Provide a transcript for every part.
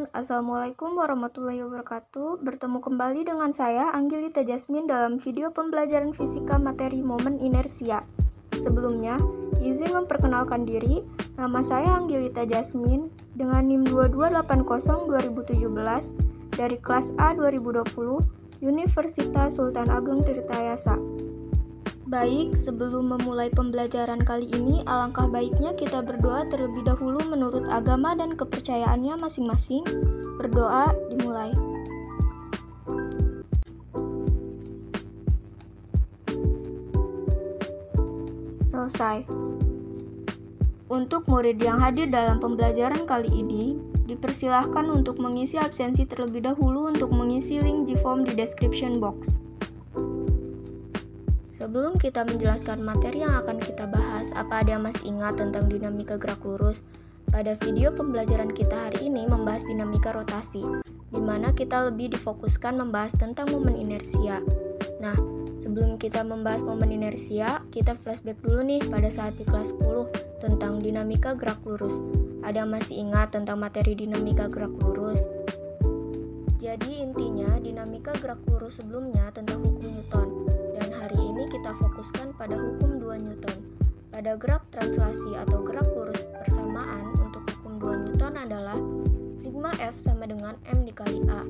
teman-teman, Assalamualaikum warahmatullahi wabarakatuh. Bertemu kembali dengan saya, Anggilita Jasmine, dalam video pembelajaran fisika materi momen inersia. Sebelumnya, izin memperkenalkan diri. Nama saya Anggilita Jasmine dengan NIM 2280-2017 dari kelas A 2020 Universitas Sultan Ageng Tirtayasa. Baik, sebelum memulai pembelajaran kali ini, alangkah baiknya kita berdoa terlebih dahulu menurut agama dan kepercayaannya masing-masing. Berdoa dimulai. Selesai. Untuk murid yang hadir dalam pembelajaran kali ini, dipersilahkan untuk mengisi absensi terlebih dahulu untuk mengisi link Gform di description box. Sebelum kita menjelaskan materi yang akan kita bahas, apa ada yang masih ingat tentang dinamika gerak lurus? Pada video pembelajaran kita hari ini membahas dinamika rotasi, di mana kita lebih difokuskan membahas tentang momen inersia. Nah, sebelum kita membahas momen inersia, kita flashback dulu nih pada saat di kelas 10 tentang dinamika gerak lurus. Ada yang masih ingat tentang materi dinamika gerak lurus? Jadi intinya dinamika gerak lurus sebelumnya tentang hukum Newton. Dan hari ini kita fokuskan pada hukum 2 Newton. Pada gerak translasi atau gerak lurus persamaan untuk hukum 2 Newton adalah sigma F sama dengan M dikali A,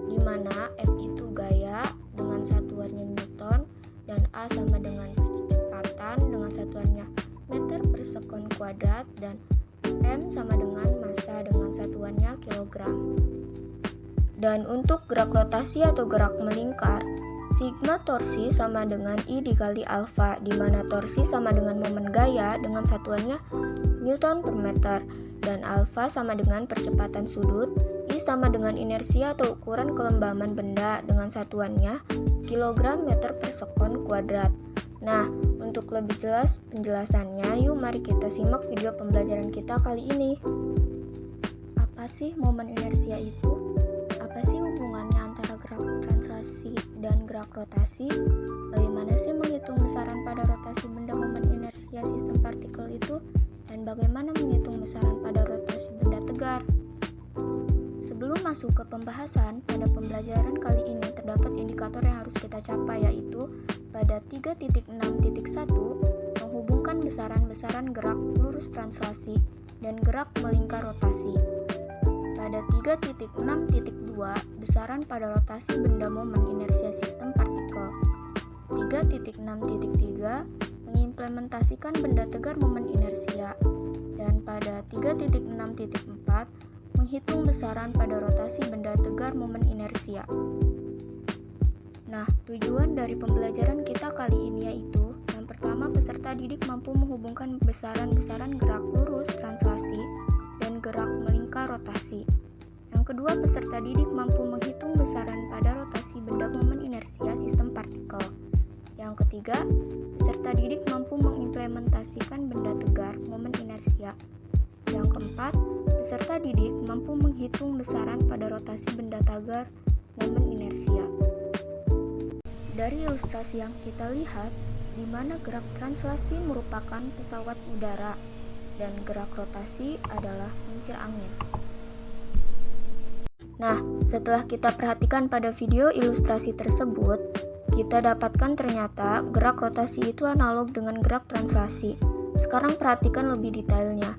di mana F itu gaya dengan satuannya Newton dan A sama dengan kecepatan dengan satuannya meter per sekon kuadrat dan M sama dengan massa dengan satuannya kilogram. Dan untuk gerak rotasi atau gerak melingkar, sigma torsi sama dengan I dikali alfa, di mana torsi sama dengan momen gaya dengan satuannya Newton per meter, dan alfa sama dengan percepatan sudut, I sama dengan inersia atau ukuran kelembaman benda dengan satuannya kilogram meter per sekon kuadrat. Nah, untuk lebih jelas penjelasannya, yuk mari kita simak video pembelajaran kita kali ini. Apa sih momen inersia itu? Apa sih hubungannya antara gerak translasi dan gerak rotasi? Bagaimana sih menghitung besaran pada rotasi benda momen inersia sistem partikel itu? Dan bagaimana menghitung besaran pada rotasi benda tegar? Sebelum masuk ke pembahasan, pada pembelajaran kali ini terdapat indikator yang harus kita capai, yaitu pada 3.6.1 menghubungkan besaran-besaran gerak lurus translasi dan gerak melingkar rotasi. Pada 3.6.2 besaran pada rotasi benda momen inersia sistem partikel. 3.6.3 mengimplementasikan benda tegar momen inersia. Dan pada 3.6.4 menghitung besaran pada rotasi benda tegar momen inersia. Nah, tujuan dari pembelajaran kita kali ini yaitu yang pertama, peserta didik mampu menghubungkan besaran-besaran gerak lurus translasi dan gerak melingkar rotasi. Yang kedua, peserta didik mampu menghitung besaran pada rotasi benda momen inersia sistem partikel. Yang ketiga, peserta didik mampu mengimplementasikan benda tegar momen inersia. Yang keempat, peserta didik mampu menghitung besaran pada rotasi benda tegar momen inersia. Dari ilustrasi yang kita lihat, di mana gerak translasi merupakan pesawat udara dan gerak rotasi adalah kincir angin. Nah, setelah kita perhatikan pada video ilustrasi tersebut, kita dapatkan ternyata gerak rotasi itu analog dengan gerak translasi. Sekarang perhatikan lebih detailnya.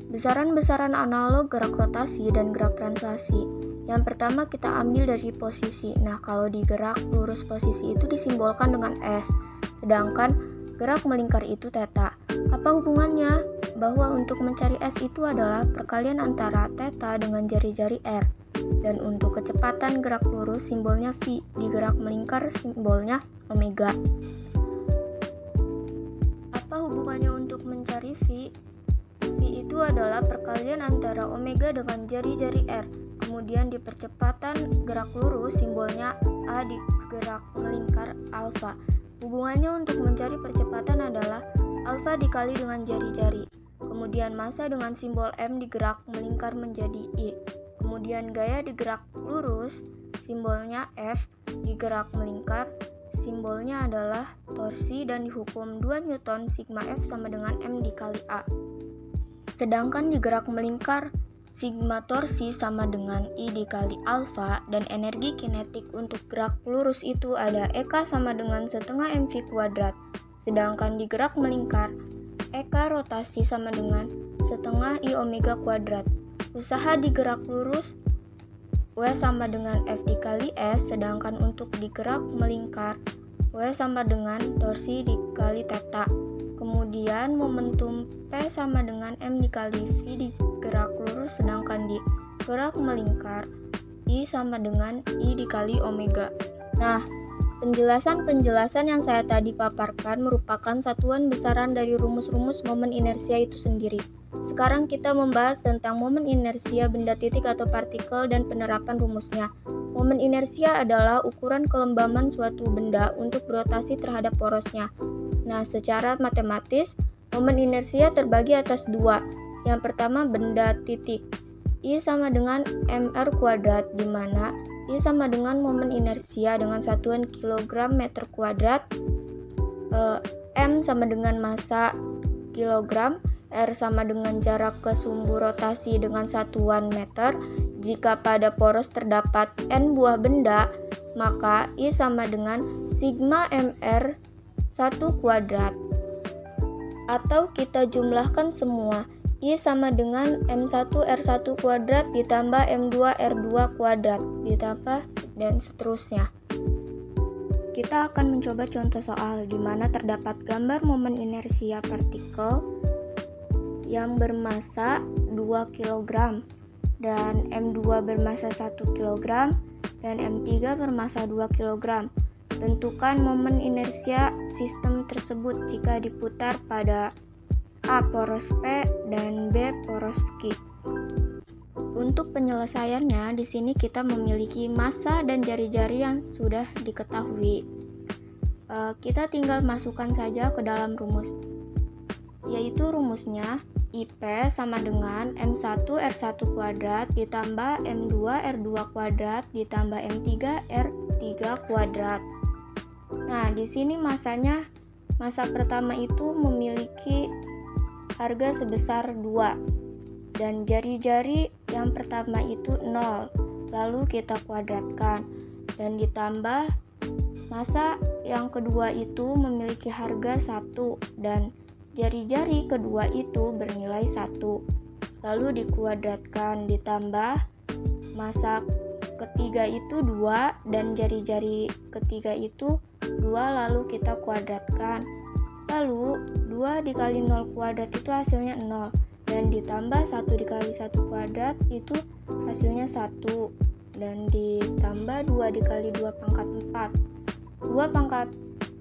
Besaran-besaran analog gerak rotasi dan gerak translasi. Yang pertama kita ambil dari posisi. Nah, kalau di gerak lurus posisi itu disimbolkan dengan S, sedangkan gerak melingkar itu theta. Apa hubungannya? Bahwa untuk mencari S itu adalah perkalian antara theta dengan jari-jari R. Dan untuk kecepatan gerak lurus simbolnya V, di gerak melingkar simbolnya omega. Apa hubungannya untuk mencari V? V itu adalah perkalian antara omega dengan jari-jari R. Kemudian di percepatan gerak lurus simbolnya A, di gerak melingkar alfa. Hubungannya untuk mencari percepatan adalah alfa dikali dengan jari-jari. Kemudian massa dengan simbol M di gerak melingkar menjadi I. Kemudian gaya di gerak lurus simbolnya F, di gerak melingkar simbolnya adalah torsi, dan di hukum 2 Newton sigma F sama dengan M dikali A. Sedangkan di gerak melingkar Sigma torsi sama dengan I dikali alfa, dan energi kinetik untuk gerak lurus itu ada EK sama dengan setengah mv kuadrat. Sedangkan di gerak melingkar, EK rotasi sama dengan setengah I omega kuadrat. Usaha di gerak lurus W sama dengan F dikali S, sedangkan untuk di gerak melingkar, W sama dengan torsi dikali theta. Kemudian momentum P sama dengan M dikali V di gerak lurus, sedangkan di gerak melingkar, I sama dengan I dikali omega. Nah, penjelasan-penjelasan yang saya tadi paparkan merupakan satuan besaran dari rumus-rumus momen inersia itu sendiri. Sekarang kita membahas tentang momen inersia benda titik atau partikel dan penerapan rumusnya. Momen inersia adalah ukuran kelembaman suatu benda untuk berotasi terhadap porosnya. Nah, secara matematis, momen inersia terbagi atas dua. Yang pertama, benda titik. I sama dengan mr kuadrat, di mana I sama dengan momen inersia dengan satuan kilogram meter kuadrat, M sama dengan massa kilogram, R sama dengan jarak ke sumbu rotasi dengan satuan meter. Jika pada poros terdapat N buah benda, maka I sama dengan sigma mr 1 kuadrat. Atau kita jumlahkan semua, I sama dengan M1R1 kuadrat ditambah M2R2 kuadrat ditambah dan seterusnya. Kita akan mencoba contoh soal di mana terdapat gambar momen inersia partikel yang bermassa 2 kg dan M2 bermassa 1 kg dan M3 bermassa 2 kg. Tentukan momen inersia sistem tersebut jika diputar pada A poros P dan B poros Q. Untuk penyelesaiannya, di sini kita memiliki massa dan jari-jari yang sudah diketahui. Kita tinggal masukkan saja ke dalam rumus, yaitu rumusnya IP sama dengan M1R1 kuadrat ditambah M2R2 kuadrat ditambah M3R3 kuadrat. Nah, di sini massanya, massa pertama itu memiliki harga sebesar 2 dan jari-jari yang pertama itu 0, lalu kita kuadratkan dan ditambah massa yang kedua itu memiliki harga 1 dan jari-jari kedua itu bernilai 1, lalu dikuadratkan ditambah massa ketiga itu 2 dan jari-jari ketiga itu 2, lalu kita kuadratkan. Lalu 2 dikali 0 kuadrat itu hasilnya 0 dan ditambah 1 dikali 1 kuadrat itu hasilnya 1 dan ditambah 2 dikali 2 pangkat 4. 2 pangkat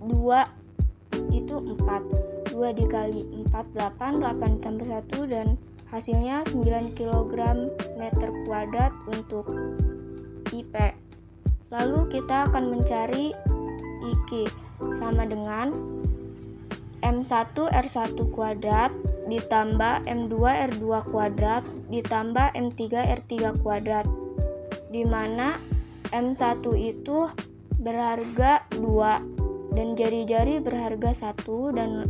2 itu 4. 2 dikali 4 8, 8 ditambah 1 dan hasilnya 9 kg meter kuadrat untuk IP. Lalu kita akan mencari IQ sama dengan M1R1 kuadrat ditambah M2R2 kuadrat ditambah M3R3 kuadrat, di mana M1 itu berharga 2 dan jari-jari berharga 1 dan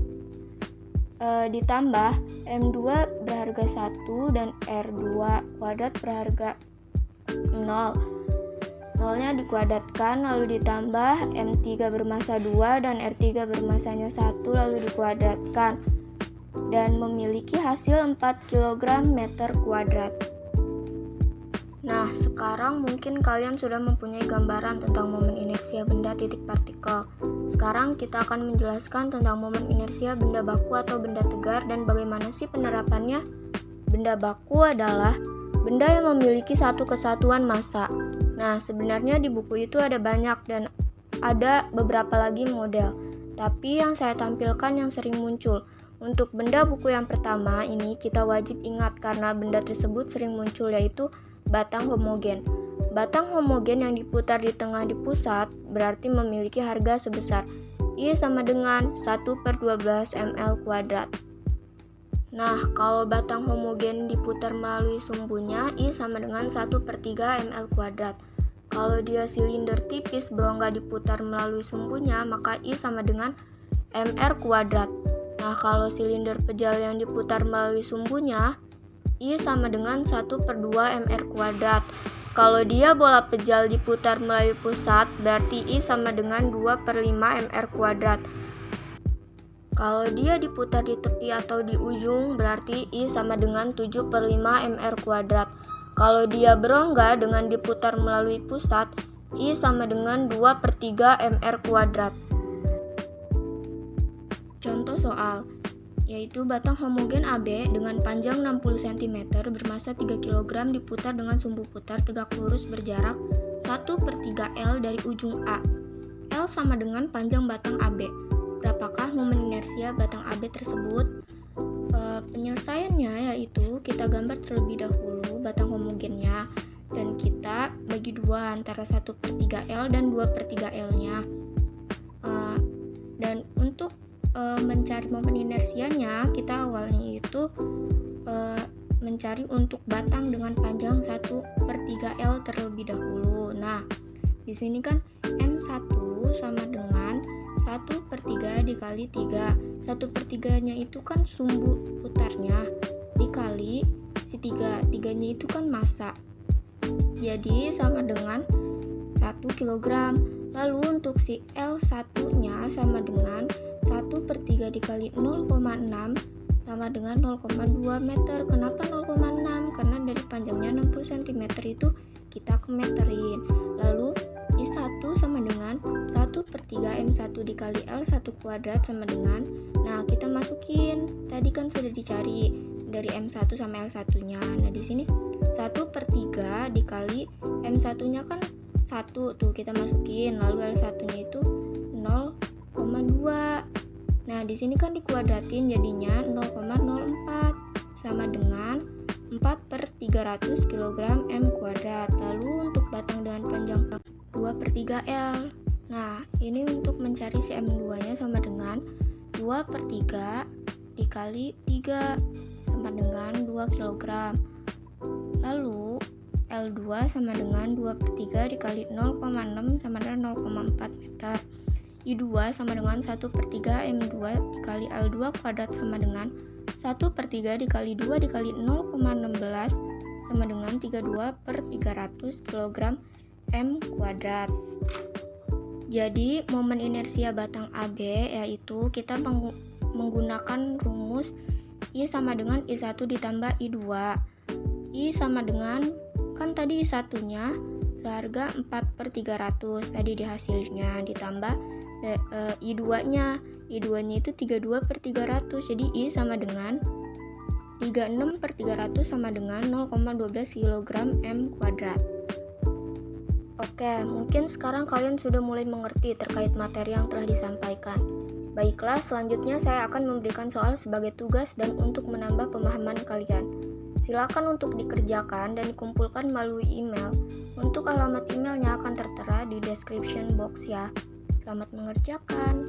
ditambah M2 berharga 1 dan R2 kuadrat berharga 0. 0-nya dikuadratkan lalu ditambah M3 bermassa 2 dan R3 bermassanya 1 lalu dikuadratkan dan memiliki hasil 4 kg meter kuadrat. Nah, sekarang mungkin kalian sudah mempunyai gambaran tentang momen inersia benda titik partikel. Sekarang kita akan menjelaskan tentang momen inersia benda baku atau benda tegar dan bagaimana sih penerapannya. Benda baku adalah benda yang memiliki satu kesatuan massa. Nah, sebenarnya di buku itu ada banyak dan ada beberapa lagi model. Tapi yang saya tampilkan yang sering muncul. Untuk benda buku yang pertama ini kita wajib ingat karena benda tersebut sering muncul, yaitu batang homogen. Batang homogen yang diputar di tengah di pusat berarti memiliki harga sebesar I sama dengan 1/12 ml kuadrat. Nah, kalau batang homogen diputar melalui sumbunya, I sama dengan 1/3 ml kuadrat. Kalau dia silinder tipis berongga diputar melalui sumbunya, maka I sama dengan mr kuadrat. Nah, kalau silinder pejal yang diputar melalui sumbunya, I sama dengan 1/2 mr kuadrat. Kalau dia bola pejal diputar melalui pusat, berarti I sama dengan 2/5 mr kuadrat. Kalau dia diputar di tepi atau di ujung, berarti I sama dengan 7/5 mr kuadrat. Kalau dia berongga dengan diputar melalui pusat, I sama dengan 2/3 mr kuadrat. Contoh soal, yaitu batang homogen AB dengan panjang 60 cm bermassa 3 kg diputar dengan sumbu putar tegak lurus berjarak 1/3 L dari ujung A. L sama dengan panjang batang AB. Berapakah momen inersia batang AB tersebut? Penyelesaiannya yaitu kita gambar terlebih dahulu batang homogennya dan kita bagi dua antara 1/3 L dan 2/3 L nya. Dan untuk mencari momen inersianya, kita awalnya itu mencari untuk batang dengan panjang 1/3 L terlebih dahulu. Nah, di sini kan M1 sama dengan 1/3 dikali 3. 1/3-nya itu kan sumbu putarnya dikali si 3. 3-nya itu kan massa. Jadi sama dengan 1 kg. Lalu untuk si L1-nya sama dengan 1/3 dikali 0,6 sama dengan 0,2 meter. Kenapa 0,6? Karena dari panjangnya 60 cm itu kita kemeterin. Lalu I1 sama dengan 1/3 M1 dikali L1 kuadrat sama dengan, nah kita masukin, tadi kan sudah dicari dari M1 sama L1-nya. Nah di sini 1/3 dikali M1-nya kan 1 tuh kita masukin, lalu L1-nya itu 0,2. Nah, di sini kan dikuadratin jadinya 0,04 sama dengan 4/300 kg M kuadrat. Lalu untuk batang dengan panjang 2/3 L. Nah, ini untuk mencari si M2-nya sama dengan 2/3 dikali 3 sama dengan 2 kg. Lalu L2 sama dengan 2/3 dikali 0,6 sama dengan 0,4 meter. I2 sama dengan 1/3 M2 dikali L2 kuadrat sama dengan 1/3 dikali 2 dikali 0,16 sama dengan 32/300 kg M kuadrat. Jadi momen inersia batang AB yaitu kita menggunakan rumus I sama dengan I1 ditambah I2. I sama dengan, kan tadi I1-nya seharga 4/300 tadi di hasilnya, ditambah I2-nya itu 32/300, jadi I sama dengan 36/300 sama dengan 0,12 kg M kuadrat. Oke, mungkin sekarang kalian sudah mulai mengerti terkait materi yang telah disampaikan. Baiklah, selanjutnya saya akan memberikan soal sebagai tugas dan untuk menambah pemahaman kalian. Silakan untuk dikerjakan dan dikumpulkan melalui email. Untuk alamat emailnya akan tertera di description box ya. Selamat mengerjakan.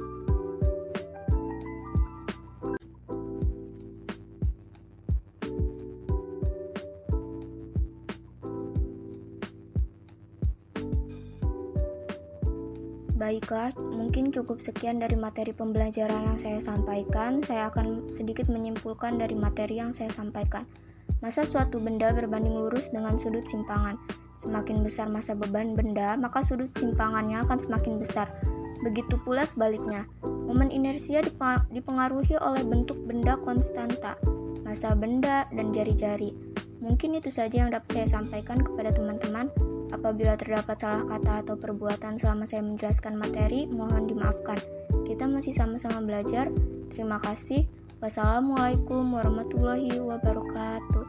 Baiklah, mungkin cukup sekian dari materi pembelajaran yang saya sampaikan. Saya akan sedikit menyimpulkan dari materi yang saya sampaikan. Massa suatu benda berbanding lurus dengan sudut simpangan. Semakin besar massa beban benda, maka sudut simpangannya akan semakin besar. Begitu pula sebaliknya. Momen inersia dipengaruhi oleh bentuk benda konstanta, massa benda, dan jari-jari. Mungkin itu saja yang dapat saya sampaikan kepada teman-teman. Apabila terdapat salah kata atau perbuatan selama saya menjelaskan materi, mohon dimaafkan. Kita masih sama-sama belajar. Terima kasih. Wassalamualaikum warahmatullahi wabarakatuh.